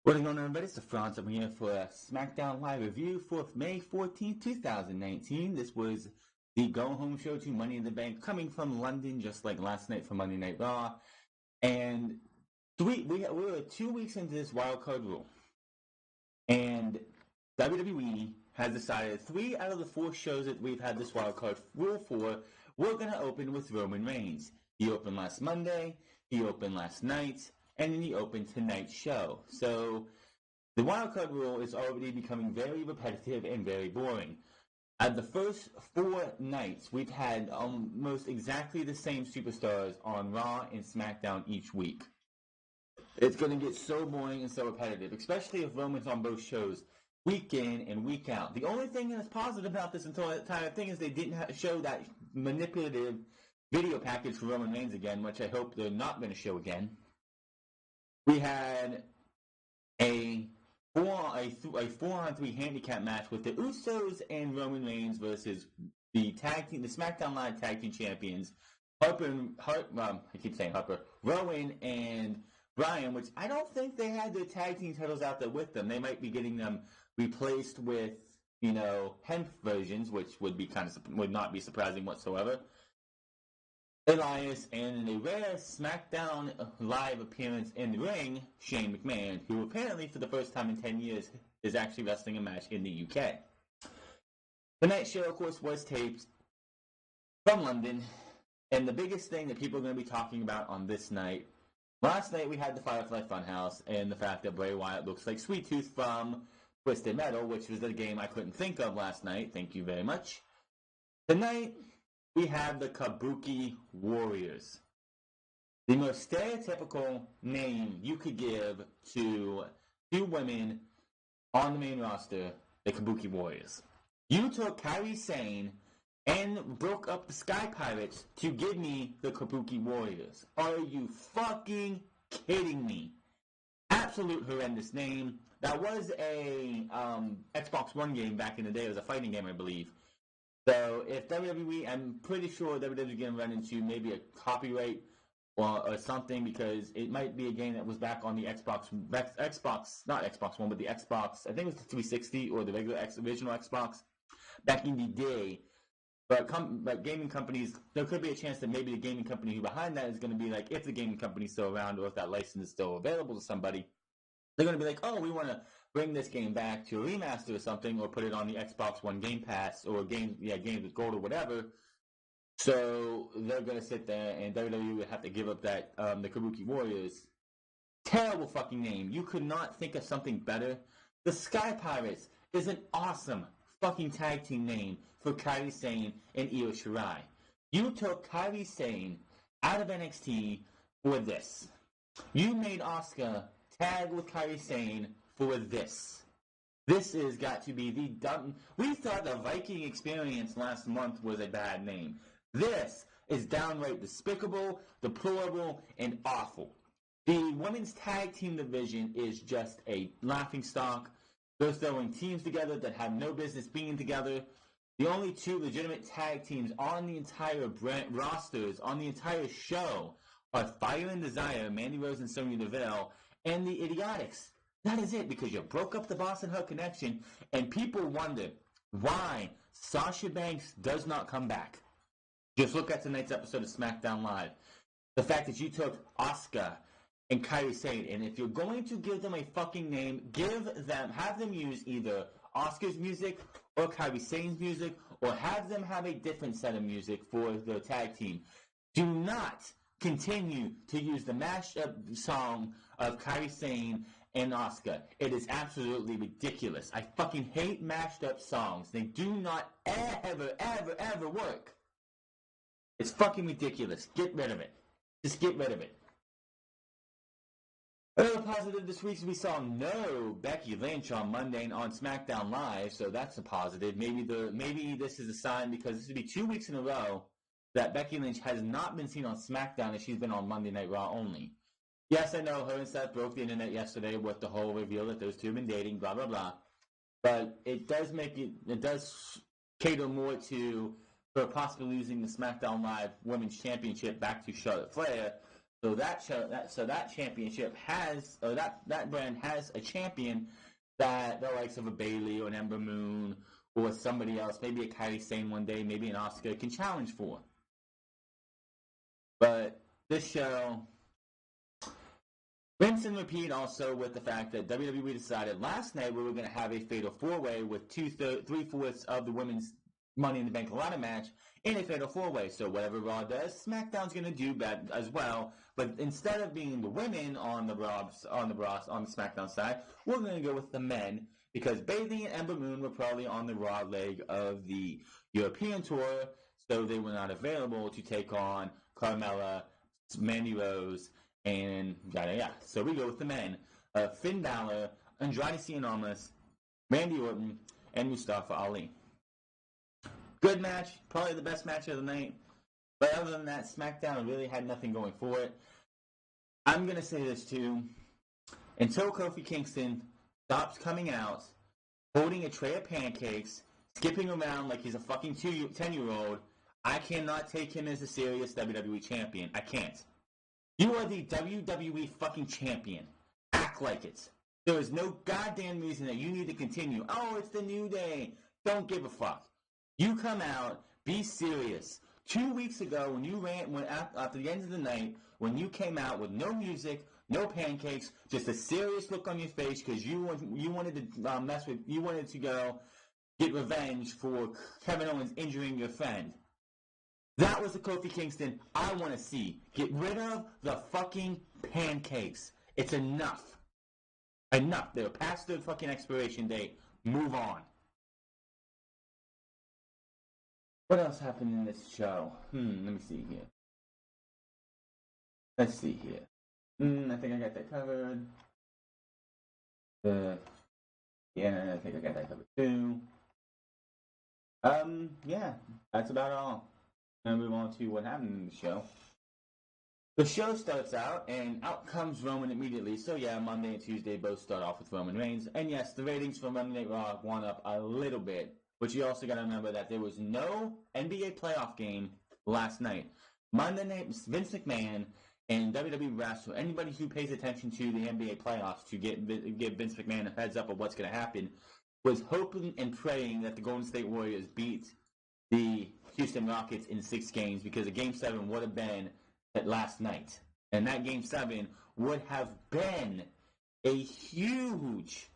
What's going on, everybody? It's the Franz. I'm here for a SmackDown Live review for May 14th, 2019. This was the go-home show to Money in the Bank, coming from London, just like last night for Monday Night Raw. And we were 2 weeks into this wildcard rule. And WWE has decided 3 out of the 4 shows that we've had this wildcard rule for, we're going to open with Roman Reigns. He opened last Monday, he opened last night, and then he opened tonight's show. So the wildcard rule is already becoming very repetitive and very boring. At the first 4 nights, we've had almost exactly the same superstars on Raw and SmackDown each week. It's going to get so boring and so repetitive, especially if Roman's on both shows week in and week out. The only thing that's positive about this entire thing is they didn't show that manipulative video package for Roman Reigns again, which I hope they're not going to show again. We had a 4-on-3 handicap match with the Usos and Roman Reigns versus the SmackDown Live Tag Team Champions, Rowan and Bryan, which I don't think they had their tag team titles out there with them. They might be getting them replaced with, hemp versions, which would not be surprising whatsoever. Elias, and in a rare SmackDown Live appearance in the ring, Shane McMahon, who apparently for the first time in 10 years is actually wrestling a match in the UK. The night show, of course, was taped from London, and the biggest thing that people are going to be talking about on this night, last night we had the Firefly Funhouse, and the fact that Bray Wyatt looks like Sweet Tooth from Twisted Metal, which was the game I couldn't think of last night. Thank you very much. Tonight, we have the Kabuki Warriors. The most stereotypical name you could give to 2 women on the main roster, the Kabuki Warriors. You took Kairi Sane and broke up the Sky Pirates to give me the Kabuki Warriors. Are you fucking kidding me? Absolute horrendous name. That was a Xbox One game back in the day. It was a fighting game, I believe. So if WWE, I'm pretty sure WWE is going to run into maybe a copyright or something, because it might be a game that was back on the Xbox, not Xbox One, but the Xbox, I think it was the 360 or the original Xbox back in the day. But gaming companies, there could be a chance that maybe the gaming company who behind that is going to be like, if the gaming company is still around or if that license is still available to somebody, they're going to be like, oh, we want to bring this game back to a remaster or something, or put it on the Xbox One Game Pass or Games with Gold or whatever. So they're going to sit there, and WWE would have to give up that the Kabuki Warriors. Terrible fucking name. You could not think of something better. The Sky Pirates is an awesome fucking tag team name for Kairi Sane and Io Shirai. You took Kairi Sane out of NXT for this. You made Asuka tag with Kairi Sane for this. This has got to be the dumb. We thought the Viking Experience last month was a bad name. This is downright despicable, deplorable, and awful. The women's tag team division is just a laughingstock. They're throwing teams together that have no business being together. The only 2 legitimate tag teams on the entire rosters, on the entire show, are Fire and Desire, Mandy Rose and Sonya Deville, and the Idiotics. That is it, because you broke up the Boss and Her connection, and people wonder why Sasha Banks does not come back. Just look at tonight's episode of SmackDown Live. The fact that you took Asuka and Kairi Sane, and if you're going to give them a fucking name, have them use either Asuka's music or Kairi Sane's music, or have them have a different set of music for the tag team. Do not continue to use the mashed up song of Kairi Sane and Asuka. It is absolutely ridiculous. I fucking hate mashed up songs. They do not ever work. It's fucking ridiculous. Get rid of it. Just get rid of it. Another positive this week is we saw no Becky Lynch on Monday and on SmackDown Live, so that's a positive. Maybe this is a sign, because this would be 2 weeks in a row that Becky Lynch has not been seen on SmackDown, and she's been on Monday Night Raw only. Yes, I know her and Seth broke the internet yesterday with the whole reveal that those 2 have been dating, blah, blah, blah. But it does cater more to her possibly losing the SmackDown Live Women's Championship back to Charlotte Flair, So that championship has, or that brand has a champion that the likes of a Bailey or an Ember Moon or somebody else, maybe a Kairi Sane one day, maybe an Asuka, can challenge for. But this show, rinse and repeat also with the fact that WWE decided last night we were going to have a fatal four-way with three-fourths of the women's Money in the Bank ladder match in a fatal four-way. So whatever Raw does, SmackDown's going to do that as well. But instead of being the women on the SmackDown side, we're going to go with the men, because Bayley and Ember Moon were probably on the Raw leg of the European tour, so they were not available to take on Carmella, Mandy Rose, and yada yada. So we go with the men: Finn Balor, Andrade Cien, Randy Orton, and Mustafa Ali. Good match, probably the best match of the night. But other than that, SmackDown really had nothing going for it. I'm going to say this too. Until Kofi Kingston stops coming out, holding a tray of pancakes, skipping around like he's a fucking 10-year-old, I cannot take him as a serious WWE champion. I can't. You are the WWE fucking champion. Act like it. There is no goddamn reason that you need to continue. Oh, it's the New Day. Don't give a fuck. You come out, be serious. 2 weeks ago, when you after the end of the night, when you came out with no music, no pancakes, just a serious look on your face because you wanted to you wanted to go get revenge for Kevin Owens injuring your friend. That was the Kofi Kingston I want to see. Get rid of the fucking pancakes. It's enough. Enough. They're past their fucking expiration date. Move on. What else happened in this show? Let me see here. Let's see here. I think I got that covered. Yeah, I think I got that covered too. Yeah, that's about all. And move on to what happened in the show. The show starts out, and out comes Roman immediately. So yeah, Monday and Tuesday both start off with Roman Reigns. And yes, the ratings for Monday Night Raw went up a little bit. But you also got to remember that there was no NBA playoff game last night. Monday night, Vince McMahon and WWE refs, or anybody who pays attention to the NBA playoffs to give Vince McMahon a heads up of what's going to happen, was hoping and praying that the Golden State Warriors beat the Houston Rockets in 6 games, because a Game 7 would have been at last night. And that Game 7 would have been a huge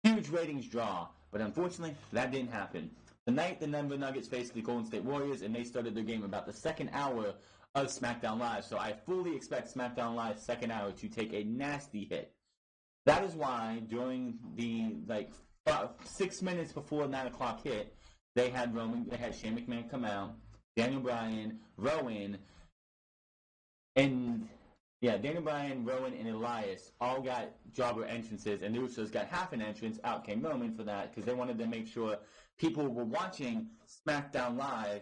ratings draw. But unfortunately, that didn't happen. Tonight, the Denver Nuggets faced the Golden State Warriors, and they started their game about the second hour of SmackDown Live. So I fully expect SmackDown Live's second hour to take a nasty hit. That is why during the 6 minutes before 9 o'clock hit, they had Shane McMahon come out, Daniel Bryan, Rowan, and Daniel Bryan, Rowan, and Elias all got jobber entrances, and the Usos got half an entrance. Out came Roman for that, because they wanted to make sure people were watching SmackDown Live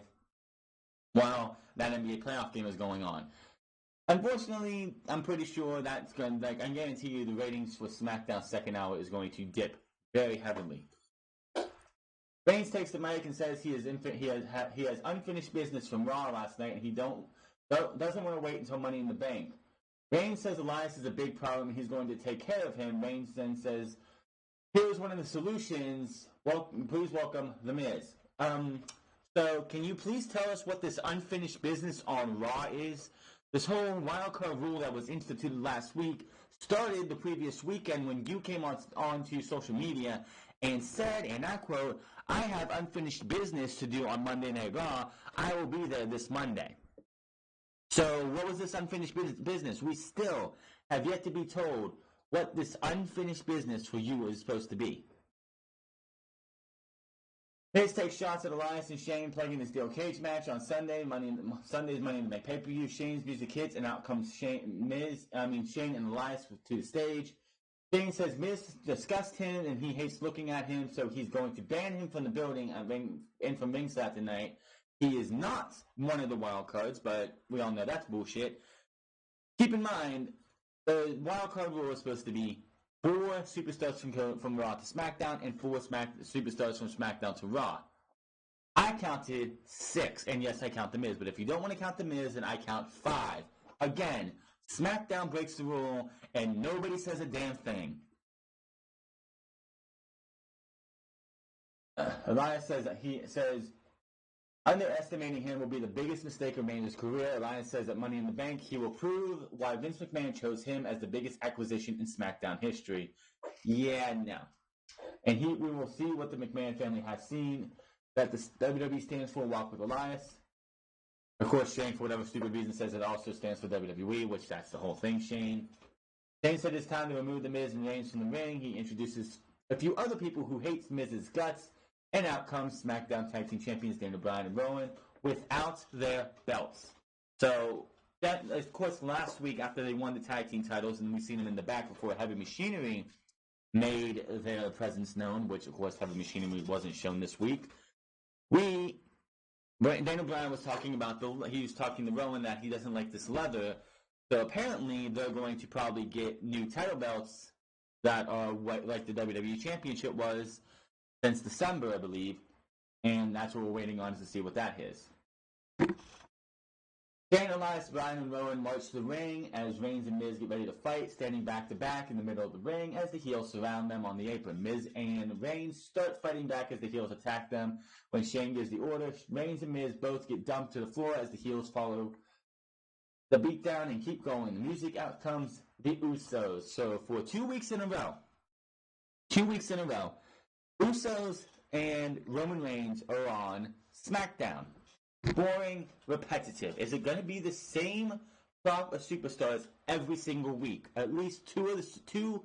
while that NBA playoff game was going on. Unfortunately, I'm pretty sure that's going to, I guarantee you the ratings for SmackDown's second hour is going to dip very heavily. Reigns takes the mic and says he has unfinished business from Raw last night, and he doesn't want to wait until Money in the Bank. Reigns says Elias is a big problem and he's going to take care of him. Reigns then says, here's one of the solutions. Well, please welcome The Miz. So can you please tell us what this unfinished business on Raw is? This whole wildcard rule that was instituted last week started the previous weekend when you came onto social media and said, and I quote, I have unfinished business to do on Monday Night Raw. I will be there this Monday. So what was this unfinished business? We still have yet to be told what this unfinished business for you is supposed to be. Miz takes shots at Elias and Shane playing the steel cage match on Sunday. Sunday's Money in the Bank pay-per-view. Shane's music hits, and out comes Shane and Elias to the stage. Shane says Miz disgusted him and he hates looking at him, so he's going to ban him from the building and from ringside tonight. He is not one of the wild cards, but we all know that's bullshit. Keep in mind, the wild card rule is supposed to be 4 superstars from Raw to SmackDown and 4 superstars from SmackDown to Raw. I counted 6, and yes, I count The Miz, but if you don't want to count The Miz, then I count 5. Again, SmackDown breaks the rule, and nobody says a damn thing. Elias says underestimating him will be the biggest mistake of Reigns' career. Elias says at Money in the Bank, he will prove why Vince McMahon chose him as the biggest acquisition in SmackDown history. Yeah, no. And we will see what the McMahon family has seen that the WWE stands for Walk with Elias. Of course, Shane, for whatever stupid reason, says it also stands for WWE, which that's the whole thing, Shane. Shane said it's time to remove The Miz and Reigns from the ring. He introduces a few other people who hate Miz's guts. And out comes SmackDown Tag Team Champions Daniel Bryan and Rowan without their belts. So, that, of course, last week after they won the tag team titles, and we've seen them in the back before Heavy Machinery made their presence known, which, of course, Heavy Machinery wasn't shown this week. Daniel Bryan was talking about he was talking to Rowan that he doesn't like this leather. So apparently they're going to probably get new title belts that are like the WWE Championship was since December, I believe. And that's what we're waiting on to see what that is. Shane, Elias, Bryan, and Rowan march to the ring as Reigns and Miz get ready to fight, standing back to back in the middle of the ring as the heels surround them on the apron. Miz and Reigns start fighting back as the heels attack them. When Shane gives the order, Reigns and Miz both get dumped to the floor as the heels follow the beatdown and keep going. The music, out comes the Usos. So for 2 weeks in a row, Usos and Roman Reigns are on SmackDown. Boring, repetitive. Is it going to be the same crop of superstars every single week? At least two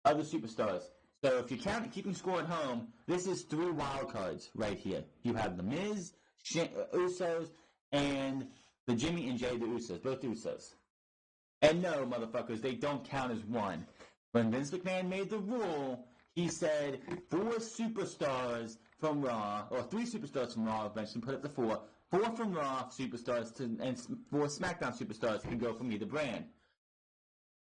other superstars. So if you're keeping score at home, this is 3 wild cards right here. You have the Miz, Usos, and the Jimmy and Jay, the Usos, both Usos. And no, motherfuckers, they don't count as one. When Vince McMahon made the rule, he said 4 superstars from Raw, or 3 superstars from Raw, eventually put it to 4. 4 from Raw superstars and 4 SmackDown superstars can go from either brand.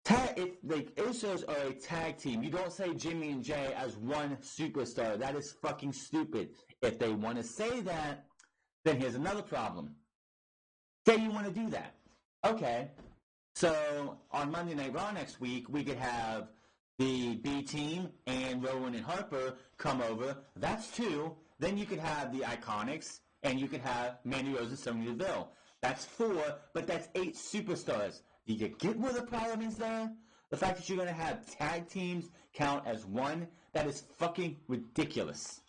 If the Usos are a tag team, you don't say Jimmy and Jay as one superstar. That is fucking stupid. If they want to say that, then here's another problem. Say you want to do that. Okay. So on Monday Night Raw next week, we could have the B team and Rowan and Harper come over. That's 2. Then you could have the Iconics. And you could have Mandy Rose and Sonya Deville. That's 4, but that's 8 superstars. Do you get where the problem is there? The fact that you're going to have tag teams count as 1, that is fucking ridiculous.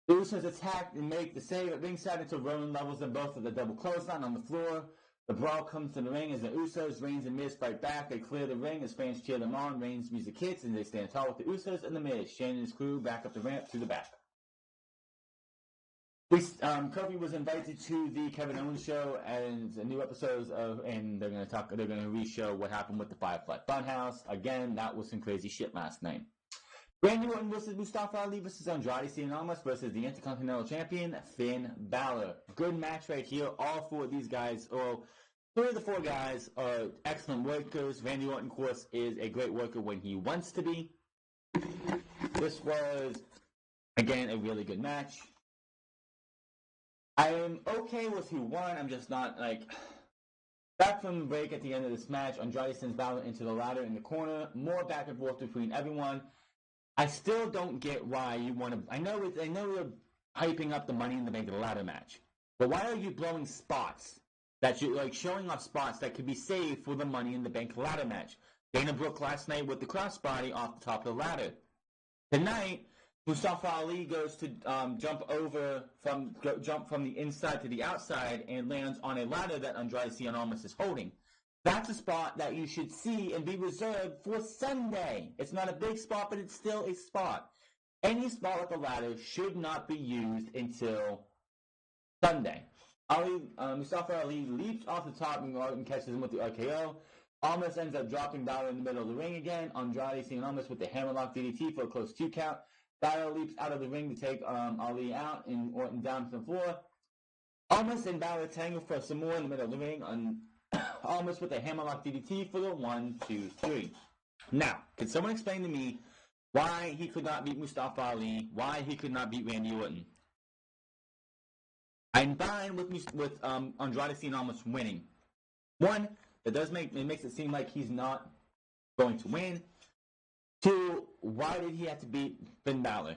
The Usos attack and make the save at ringside until Rowan levels them both with a double clothesline on the floor. The brawl comes to the ring as the Usos, Reigns, and Miz fight back. They clear the ring as fans cheer them on. Reigns' music hits, and they stand tall with the Usos and the Miz. Shane and his crew back up the ramp to the back. Kofi was invited to the Kevin Owens show and new episodes and they're going to re-show what happened with the Firefly Funhouse. Again, that was some crazy shit last night. Randy Orton versus Mustafa Ali versus Andrade Cien Almas versus the Intercontinental Champion Finn Balor. Good match right here. All 4 of these guys, or 3 of the 4 guys, are excellent workers. Randy Orton, of course, is a great worker when he wants to be. This was, again, a really good match. I am okay with who won. I'm just not, back from the break at the end of this match, Andrade sends Balor into the ladder in the corner. More back and forth between everyone. I still don't get why you want to... I know you're hyping up the Money in the Bank ladder match. But why are you blowing spots? That you're, showing off spots that could be saved for the Money in the Bank ladder match. Dana Brooke last night with the crossbody off the top of the ladder. Tonight, Mustafa Ali goes to jump from the inside to the outside and lands on a ladder that Andrade Cien Almas is holding. That's a spot that you should see and be reserved for Sunday. It's not a big spot, but it's still a spot. Any spot with a ladder should not be used until Sunday. Mustafa Ali leaps off the top and catches him with the RKO. Almas ends up dropping Balor in the middle of the ring again. Andrade Cien Almas with the hammerlock DDT for a close 2 count. Balor leaps out of the ring to take Ali out and Orton down to the floor. Almas and Balor tangle for some more in the middle of the ring. Almas with a hammerlock DDT for the 1, 2, 3. Now, can someone explain to me why he could not beat Mustafa Ali? Why he could not beat Randy Orton? I'm fine with Andrade Cien almost winning. One, it makes it seem like he's not going to win. Two, why did he have to beat Finn Balor?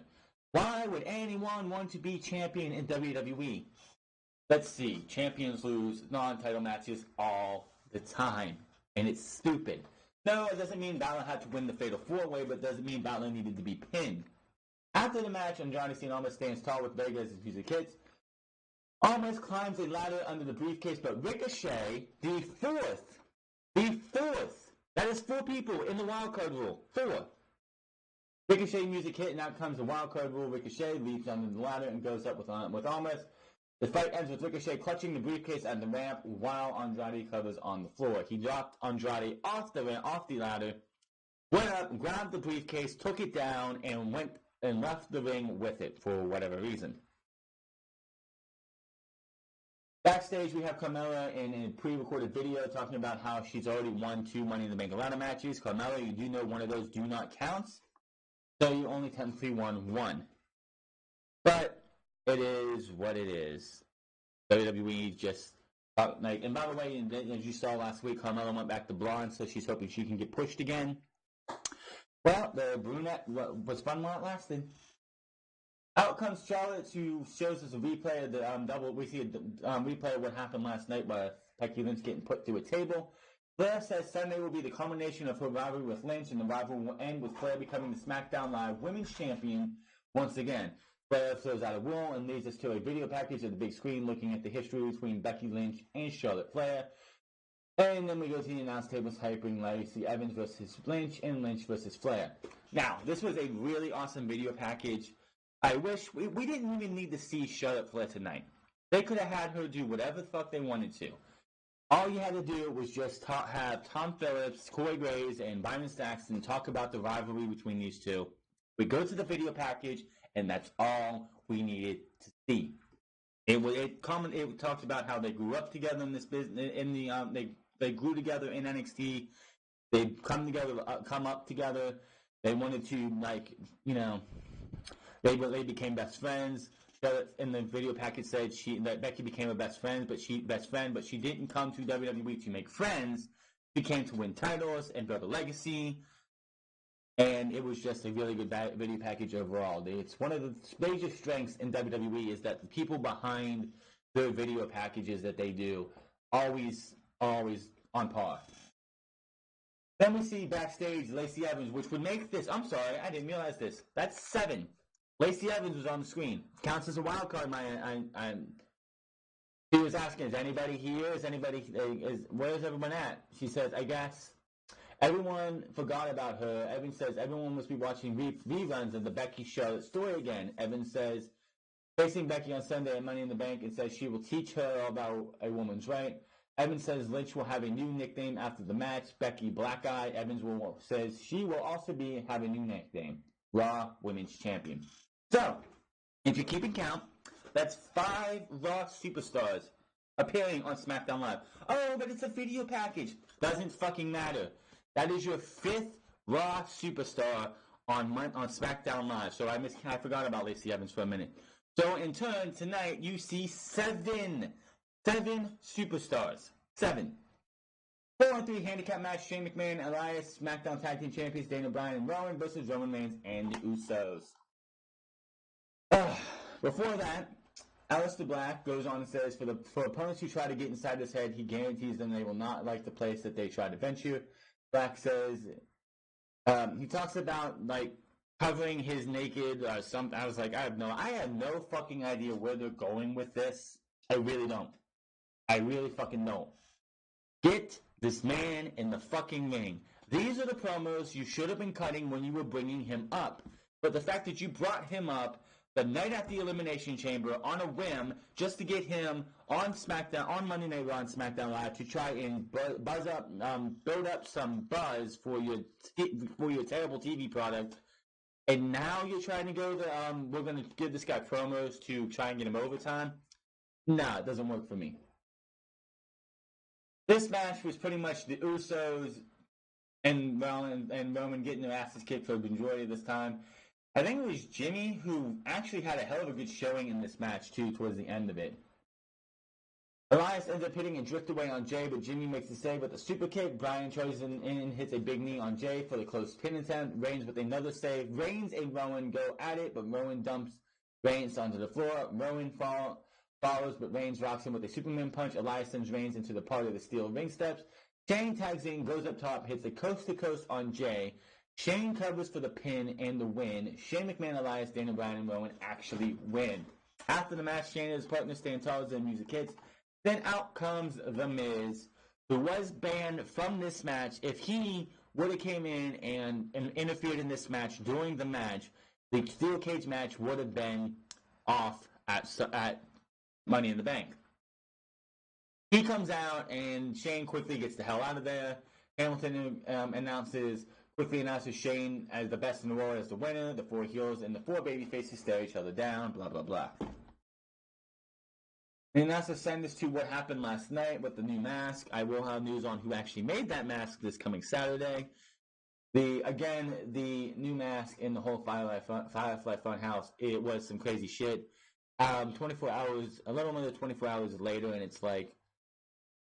Why would anyone want to be champion in WWE? Let's see. Champions lose non-title matches all the time. And it's stupid. No, it doesn't mean Balor had to win the Fatal 4-Way, but it doesn't mean Balor needed to be pinned. After the match, Andrade Cien almost stands tall with Vega as his music hits. Almost climbs a ladder under the briefcase, but Ricochet, the fourth, that is 4 people in the wildcard rule. 4. Ricochet music hit, and out comes the wildcard rule. Ricochet leaps under the ladder and goes up with Almas. The fight ends with Ricochet clutching the briefcase at the ramp while Andrade covers on the floor. He dropped Andrade off the ladder, went up, grabbed the briefcase, took it down, and left the ring with it for whatever reason. Backstage, we have Carmella in a pre-recorded video talking about how she's already won 2 Money in the Bank ladder matches. Carmella, you do know one of those do not count, so you only technically won 1. But it is what it is. WWE just and by the way, as you saw last week, Carmella went back to blonde, so she's hoping she can get pushed again. Well, the brunette was fun while it lasted. Out comes Charlotte, who shows us a replay of the We see a replay of what happened last night by Becky Lynch getting put through a table. Flair says Sunday will be the culmination of her rivalry with Lynch, and the rivalry will end with Flair becoming the SmackDown Live Women's Champion once again. Flair throws out a rule and leads us to a video package of the big screen looking at the history between Becky Lynch and Charlotte Flair. And then we go to the announce tables hyping Lacey Evans versus Lynch and Lynch versus Flair. Now, this was a really awesome video package. I wish we didn't even need to see Charlotte Flair tonight. They could have had her do whatever the fuck they wanted to. All you had to do was just have Tom Phillips, Corey Graves, and Byron Saxton talk about the rivalry between these two. We go to the video package, and that's all we needed to see. It talks about how they grew up together in this business. They grew together in NXT. They come up together. They wanted to they became best friends. In the video package said that Becky became a best friend, but she didn't come to WWE to make friends. She came to win titles and build a legacy. And it was just a really good video package overall. It's one of the major strengths in WWE is that the people behind the video packages that they do always on par. Then we see backstage Lacey Evans, which would make this. I'm sorry, I didn't realize this. That's 7. Lacey Evans was on the screen. Counts as a wild card. She was asking, "Is anybody here? Where's everyone at?" She says, "I guess." Everyone forgot about her. Evan says everyone must be watching reruns of the Becky Charlotte story again. Evan says, facing Becky on Sunday at Money in the Bank, and says she will teach her all about a woman's right. Evan says Lynch will have a new nickname after the match, Becky Black Eye. Evans says she will also have a new nickname, Raw Women's Champion. So, if you're keeping count, that's 5 Raw superstars appearing on SmackDown Live. Oh, but it's a video package. Doesn't fucking matter. That is your 5th Raw superstar on SmackDown Live. So I forgot about Lacey Evans for a minute. So in turn, tonight you see 7 superstars. 7. 4-on-3 handicap match: Shane McMahon, Elias, SmackDown Tag Team Champions Daniel Bryan and Rowan versus Roman Reigns and the Usos. Before that, Aleister Black goes on and says, for opponents who try to get inside his head, he guarantees them they will not like the place that they try to venture. Black says, he talks about, covering his naked or something. I was like, I have no fucking idea where they're going with this. I really don't. I really fucking don't. Get this man in the fucking ring. These are the promos you should have been cutting when you were bringing him up. But the fact that you brought him up the night after the Elimination Chamber on a whim just to get him on SmackDown, on Monday Night Raw on SmackDown Live to try and build up some buzz for your terrible TV product, and now you're trying to go we're going to give this guy promos to try and get him overtime. Nah, it doesn't work for me. This match was pretty much the Usos and Roman getting their asses kicked for the majority of this time. I think it was Jimmy who actually had a hell of a good showing in this match, too, towards the end of it. Elias ends up hitting and drift away on Jay, but Jimmy makes the save with a super kick. Bryan charges in and hits a big knee on Jay for the close pin attempt. Reigns with another save. Reigns and Rowan go at it, but Rowan dumps Reigns onto the floor. Rowan follows, but Reigns rocks him with a Superman punch. Elias sends Reigns into the part of the steel ring steps. Shane tags in, goes up top, hits a coast-to-coast on Jay. Shane covers for the pin and the win. Shane McMahon, Elias, Daniel Bryan, and Rowan actually win. After the match, Shane and his partner stand tall as the music hits. Then out comes The Miz, who was banned from this match. If he would have came in and interfered in this match during the match, the steel cage match would have been off at Money in the Bank. He comes out, and Shane quickly gets the hell out of there. Hamilton quickly announces Shane as the best in the world as the winner. The 4 heels and the 4 babyfaces stare each other down, blah, blah, blah. And that's to send us to what happened last night with the new mask. I will have news on who actually made that mask this coming Saturday. The new mask in the whole Firefly Funhouse, it was some crazy shit. 24 hours, a little under 24 hours later, and it's like,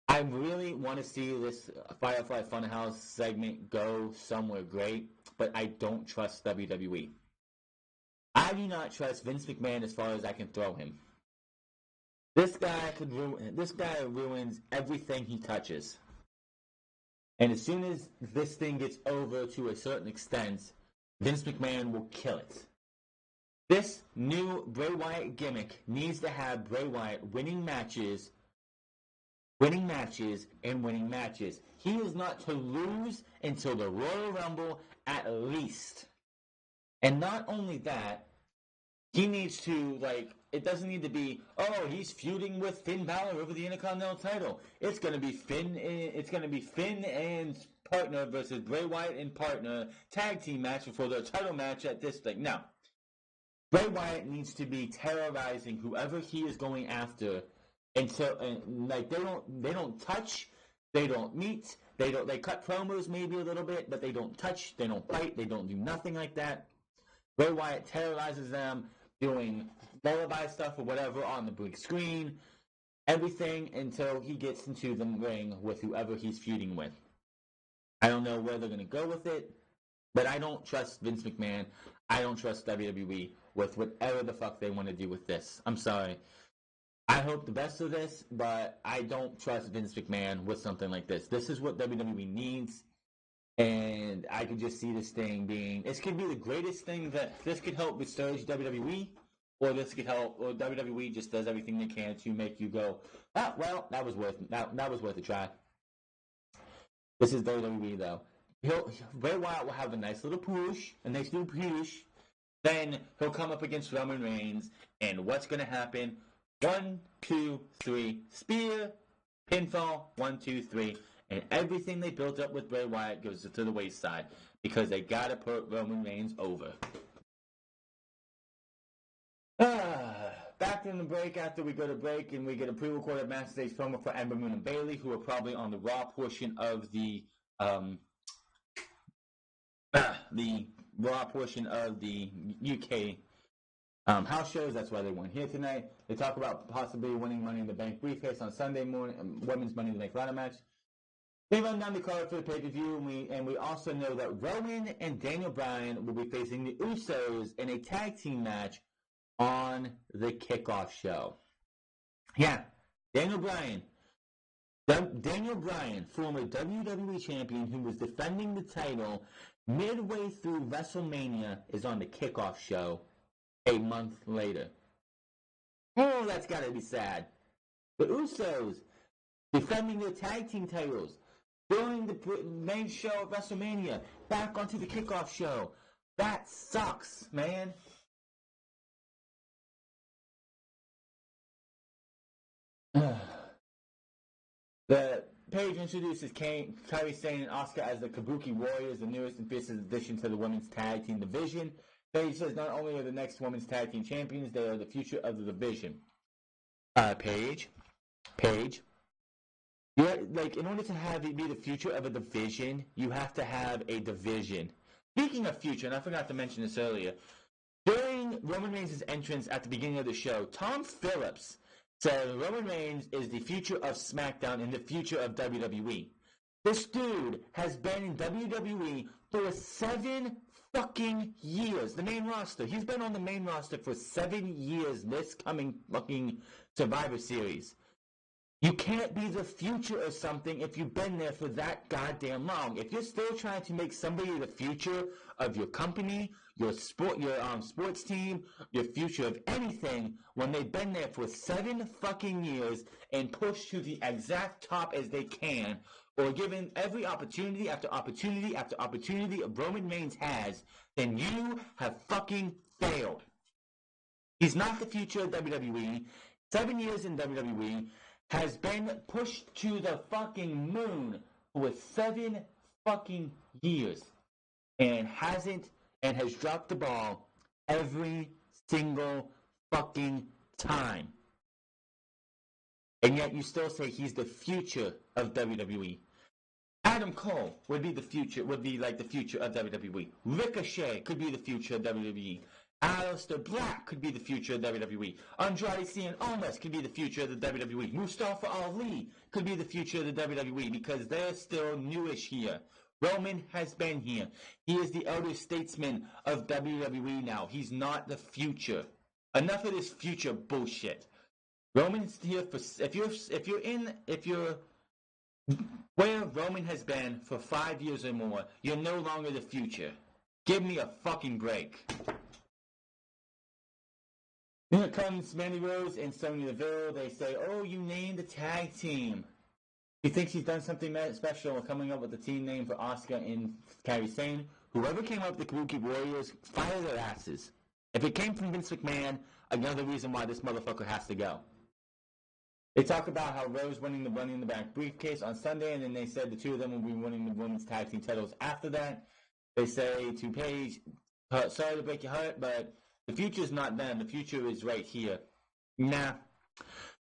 I really want to see this Firefly Funhouse segment go somewhere great, but I don't trust WWE. I do not trust Vince McMahon as far as I can throw him. This guy ruins everything he touches. And as soon as this thing gets over to a certain extent, Vince McMahon will kill it. This new Bray Wyatt gimmick needs to have Bray Wyatt winning matches. He is not to lose until the Royal Rumble at least. And not only that, he needs to, it doesn't need to be, he's feuding with Finn Balor over the Intercontinental title. It's going to be Finn and partner versus Bray Wyatt and partner tag team match before their title match at this thing. No. Bray Wyatt needs to be terrorizing whoever he is going after until, they don't touch, they don't meet, they cut promos maybe a little bit, but they don't touch, they don't fight, they don't do nothing like that. Bray Wyatt terrorizes them, doing lullaby stuff or whatever on the big screen, everything until he gets into the ring with whoever he's feuding with. I don't know where they're going to go with it, but I don't trust Vince McMahon. I don't trust WWE with whatever the fuck they want to do with this. I'm sorry. I hope the best of this, but I don't trust Vince McMahon with something like this. This is what WWE needs. And I could just see this thing being, this could be the greatest thing this could help resurge WWE, or this could help, or WWE just does everything they can to make you go, that was worth a try. This is WWE though. Bray Wyatt will have a nice little push, then he'll come up against Roman Reigns, and what's going to happen? 1, 2, 3, spear, pinfall, 1, 2, 3. And everything they built up with Bray Wyatt goes to the wayside because they gotta put Roman Reigns over. Back from the break after we go to break, and we get a pre-recorded backstage promo for Ember Moon and Bayley, who are probably on the Raw portion of the UK house shows. That's why they weren't here tonight. They talk about possibly winning Money in the Bank briefcase on Sunday morning, women's Money in the Bank ladder match. They run down the card for the pay-per-view, and we also know that Rowan and Daniel Bryan will be facing the Usos in a tag team match on the kickoff show. Yeah, Daniel Bryan, former WWE champion who was defending the title midway through WrestleMania, is on the kickoff show a month later. Oh, that's gotta be sad. The Usos defending their tag team titles during the main show of WrestleMania, back onto the kickoff show. That sucks, man. The page introduces Kairi Sane and Asuka as the Kabuki Warriors, the newest and fiercest addition to the women's tag team division. Paige says not only are the next women's tag team champions, they are the future of the division. Paige. Yeah, in order to have it be the future of a division, you have to have a division. Speaking of future, and I forgot to mention this earlier, during Roman Reigns' entrance at the beginning of the show, Tom Phillips So Roman Reigns is the future of SmackDown and the future of WWE. This dude has been in WWE for 7 fucking years. The main roster. He's been on the main roster for 7 years this coming fucking Survivor Series. You can't be the future of something if you've been there for that goddamn long. If you're still trying to make somebody the future of your company, your sports team, your future of anything, when they've been there for 7 fucking years and pushed to the exact top as they can, or given every opportunity after opportunity after opportunity Roman Reigns has, then you have fucking failed. He's not the future of WWE. 7 years in WWE, has been pushed to the fucking moon for 7 fucking years, and has dropped the ball every single fucking time. And yet you still say he's the future of WWE. Adam Cole would be like the future of WWE. Ricochet could be the future of WWE. Aleister Black could be the future of WWE. Andrade Cien Almas could be the future of the WWE. Mustafa Ali could be the future of the WWE because they're still newish here. Roman has been here. He is the elder statesman of WWE now. He's not the future. Enough of this future bullshit. Roman's here for if you're where Roman has been for 5 years or more, you're no longer the future. Give me a fucking break. Here comes Mandy Rose and Sonya Deville. They say, oh, you named the tag team. He thinks he's done something special coming up with a team name for Asuka and Kairi Sane. Whoever came up with the Kabuki Warriors, fire their asses. If it came from Vince McMahon, another reason why this motherfucker has to go. They talk about how Rose winning the Money in the Bank briefcase on Sunday, and then they said the two of them will be winning the women's tag team titles after that. They say to Paige, sorry to break your heart, but the future is not them. The future is right here. Nah.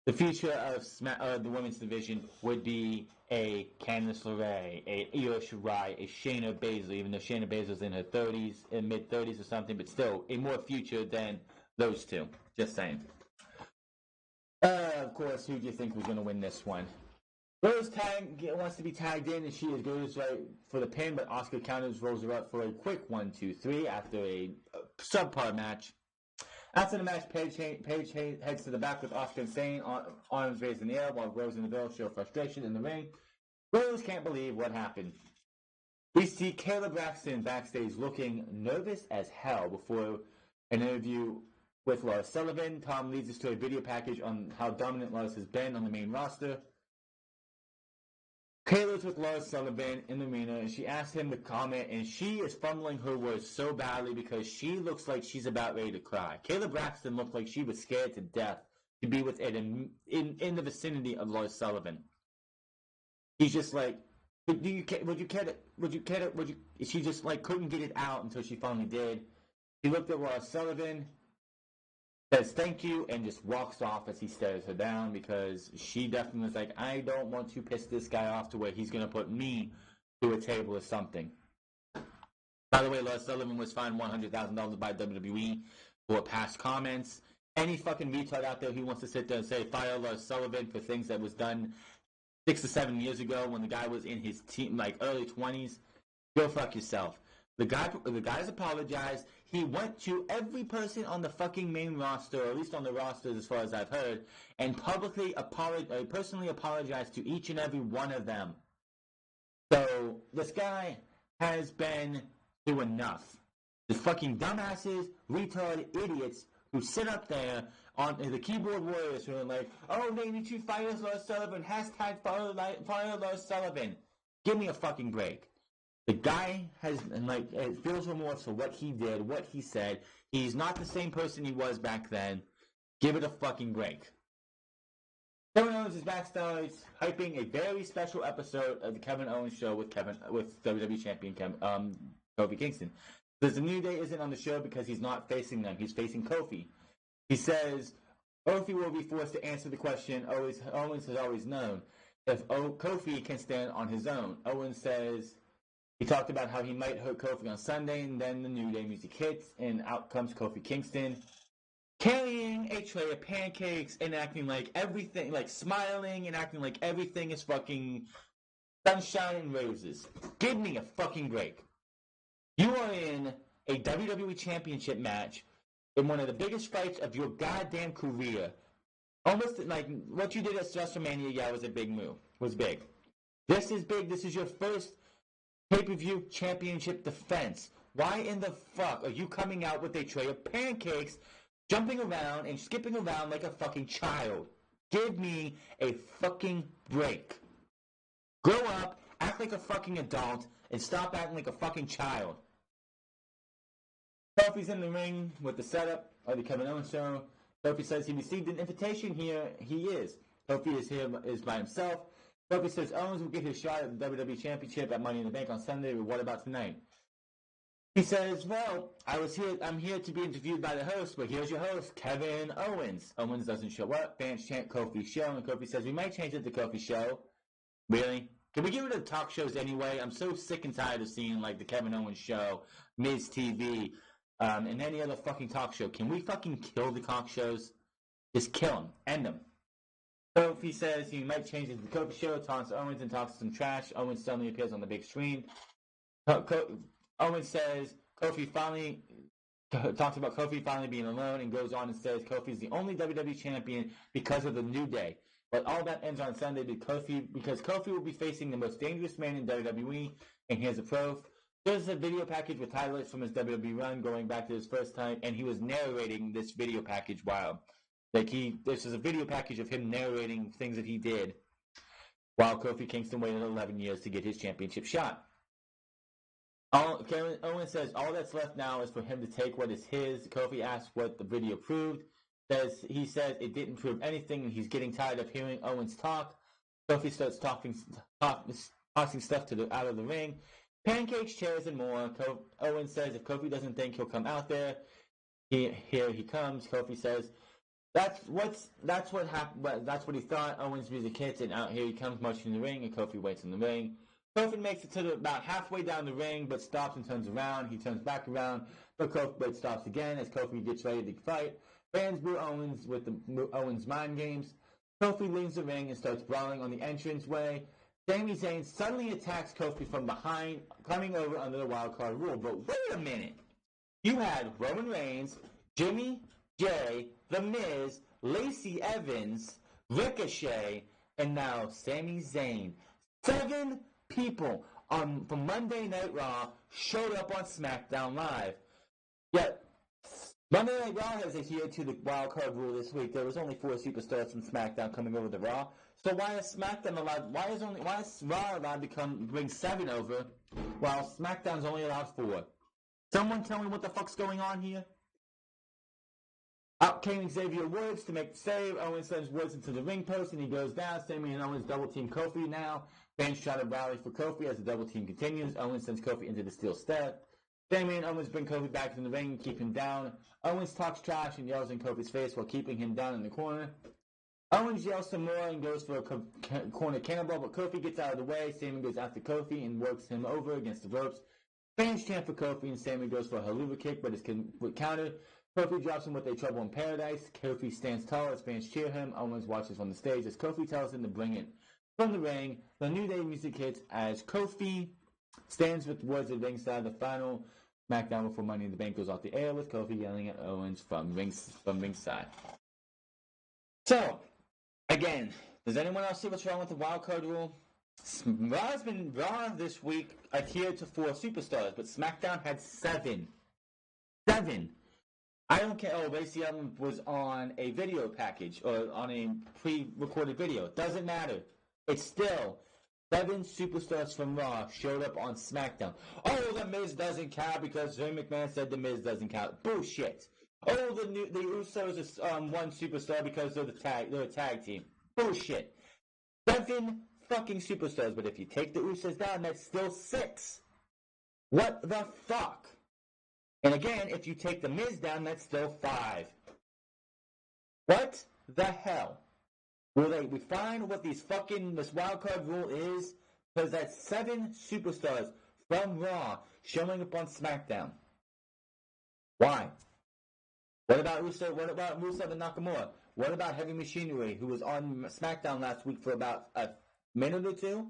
The future of the women's division would be a Candice LeRae, a Io Shirai, a Shayna Baszler, even though Shayna Baszler's in her 30s, in mid-30s or something, but still a more future than those two. Just saying. Of course, who do you think was going to win this one? Rose wants to be tagged in, and she goes right for the pin, but Asuka counters, rolls her up for a quick 1-2-3 after a subpar match. After the match, Paige heads to the back with Asuka and Sane, arms raised in the air, while Rose and Deville show frustration in the ring. Rose can't believe what happened. We see Kayla Braxton backstage looking nervous as hell before an interview with Lars Sullivan. Tom leads us to a video package on how dominant Lars has been on the main roster. Kayla's with Lars Sullivan in the arena, and she asks him to comment, and she is fumbling her words so badly because she looks like she's about ready to cry. Kayla Braxton looked like she was scared to death to be in the vicinity of Lars Sullivan. He's just like, she just like couldn't get it out until she finally did. She looked at Lars Sullivan, says thank you, and just walks off as he stares her down because she definitely was like, I don't want to piss this guy off to where he's going to put me to a table or something. By the way, Lars Sullivan was fined $100,000 by WWE for past comments. Any fucking retard out there who wants to sit there and say fire Lars Sullivan for things that was done 6 to 7 years ago when the guy was in his like early 20s, go fuck yourself. The guy's apologized. He went to every person on the fucking main roster, or at least on the rosters as far as I've heard, and personally apologized to each and every one of them. So this guy has been through enough. The fucking dumbasses, retard idiots who sit up there on the keyboard warriors who are like, oh, they need to fire Lars Sullivan, hashtag fire Lars Sullivan. Give me a fucking break. The guy feels remorse for what he did, what he said. He's not the same person he was back then. Give it a fucking break. Kevin Owens is backstage hyping a very special episode of the Kevin Owens show with WWE Champion Kofi Kingston. Because the New Day isn't on the show because he's not facing them. He's facing Kofi. He says Kofi will be forced to answer the question Owens has always known. If Kofi can stand on his own. Owens says he talked about how he might hurt Kofi on Sunday, and then the New Day music hits, and out comes Kofi Kingston. carrying a tray of pancakes and acting like everything, like smiling and acting like everything is fucking sunshine and roses. Give me a fucking break. You are in a WWE Championship match in one of the biggest fights of your goddamn career. Almost like what you did at WrestleMania, yeah, was a big move. Was big. This is big. This is your first pay-per-view championship defense. Why in the fuck are you coming out with a tray of pancakes, jumping around and skipping around like a fucking child? Give me a fucking break. Grow up, act like a fucking adult, and stop acting like a fucking child. Kofi's in the ring with the setup of the Kevin Owens show. Kofi says he received an invitation here. He is. Kofi is by himself. Kofi says Owens will get his shot at the WWE Championship at Money in the Bank on Sunday, but what about tonight? He says, well, I'm here to be interviewed by the host, but here's your host, Kevin Owens. Owens doesn't show up. Fans chant Kofi's show, and Kofi says, we might change it to Kofi's show. Really? Can we get rid of talk shows anyway? I'm so sick and tired of seeing, like, the Kevin Owens show, MITB, and any other fucking talk show. Can we fucking kill the talk shows? Just kill them. End them. Kofi says he might change it to the Kofi show, taunts Owens and talks some trash. Owens suddenly appears on the big screen. Owens says Kofi finally talks about Kofi finally being alone and goes on and says Kofi is the only WWE champion because of the New Day. But all that ends on Sunday because Kofi will be facing the most dangerous man in WWE, and here's a proof. There's a video package with highlights from his WWE run going back to his first time, and he was narrating this video package while this is a video package of him narrating things that he did while Kofi Kingston waited 11 years to get his championship shot. Owens says all that's left now is for him to take what is his. Kofi asks what the video proved. He says it didn't prove anything, and he's getting tired of hearing Owens talk. Kofi starts tossing stuff out of the ring. Pancakes, chairs, and more. Owens says if Kofi doesn't think he'll come out there, here he comes. Kofi says that's what happened. That's what he thought. Owens music hits, and out here he comes marching in the ring, and Kofi waits in the ring. Kofi makes it to about halfway down the ring, but stops and turns around. He turns back around, but stops again as Kofi gets ready to fight. Fans boo Owens with the Owens mind games. Kofi leaves the ring and starts brawling on the entranceway. Sami Zayn suddenly attacks Kofi from behind, coming over under the wildcard rule. But wait a minute. You had Roman Reigns, Jimmy, Jay, The Miz, Lacey Evans, Ricochet, and now Sami Zayn. 7 people from Monday Night Raw showed up on SmackDown Live. Yet Monday Night Raw has adhered to the wildcard rule this week. There was only 4 superstars from SmackDown coming over to Raw. So why is SmackDown allowed? Why is Raw allowed to bring 7 over, while SmackDown's only allowed 4? Someone tell me what the fuck's going on here. Out came Xavier Woods to make the save. Owens sends Woods into the ring post, and he goes down. Sami and Owens double team Kofi now. Fans try to rally for Kofi as the double team continues. Owens sends Kofi into the steel step. Sami and Owens bring Kofi back in the ring and keep him down. Owens talks trash and yells in Kofi's face while keeping him down in the corner. Owens yells some more and goes for a corner cannonball, but Kofi gets out of the way. Sami goes after Kofi and works him over against the ropes. Fans chant for Kofi, and Sami goes for a haluva kick, but is countered. Kofi drops him with a trouble in paradise. Kofi stands tall as fans cheer him. Owens watches on the stage as Kofi tells him to bring it. From the ring, the New Day music hits as Kofi stands with Woods at ringside. The final SmackDown before Money in the Bank goes off the air with Kofi yelling at Owens from ringside. So, again, does anyone else see what's wrong with the wildcard rule? Raw this week adhered to 4 superstars, but SmackDown had 7. 7. I don't care. Oh, Lacey Evans was on a video package or on a pre-recorded video. Doesn't matter. It's still 7 superstars from Raw showed up on SmackDown. Oh, The Miz doesn't count because Vince McMahon said The Miz doesn't count. Bullshit. Oh, the Usos is 1 superstar because they're a tag team. Bullshit. 7 fucking superstars, but if you take the Usos down, that's still 6. What the fuck? And again, if you take the Miz down, that's still 5. What the hell? Will they refine what this wildcard rule is? Because that's 7 superstars from Raw showing up on SmackDown. Why? What about Rusev? What about Rusev and Nakamura? What about Heavy Machinery, who was on SmackDown last week for about a minute or two?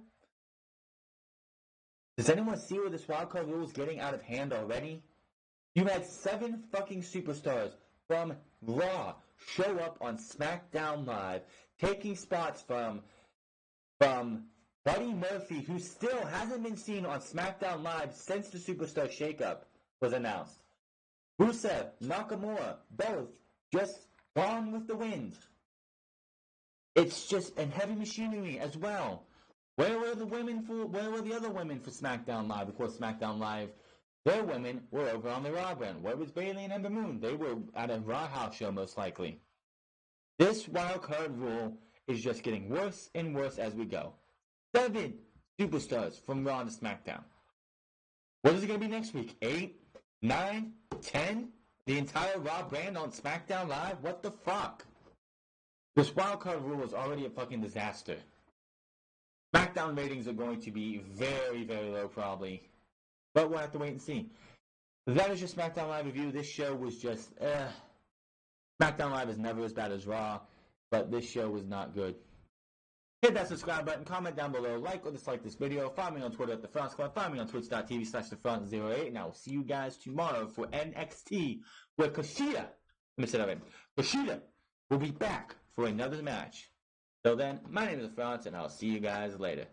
Does anyone see where this wildcard rule is getting out of hand already? You had 7 fucking superstars from Raw show up on SmackDown Live, taking spots from Buddy Murphy, who still hasn't been seen on SmackDown Live since the Superstar Shakeup was announced. Rusev, Nakamura, both just gone with the wind. It's just, and Heavy Machinery as well. Where were the other women for SmackDown Live? Of course, SmackDown Live, their women were over on the Raw brand. Where was Bayley and Ember Moon? They were at a Raw house show, most likely. This wildcard rule is just getting worse and worse as we go. 7 superstars from Raw to SmackDown. What is it going to be next week? 8, 9, 10? The entire Raw brand on SmackDown Live? What the fuck? This wildcard rule is already a fucking disaster. SmackDown ratings are going to be very, very low probably. But we'll have to wait and see. That is your SmackDown Live review. This show was just, SmackDown Live is never as bad as Raw, but this show was not good. Hit that subscribe button, comment down below, like or dislike this video, follow me on Twitter at The France Club, follow me on twitch.tv/TheFront08, and I will see you guys tomorrow for NXT, where Kushida will be back for another match. Till then, my name is The France, and I'll see you guys later.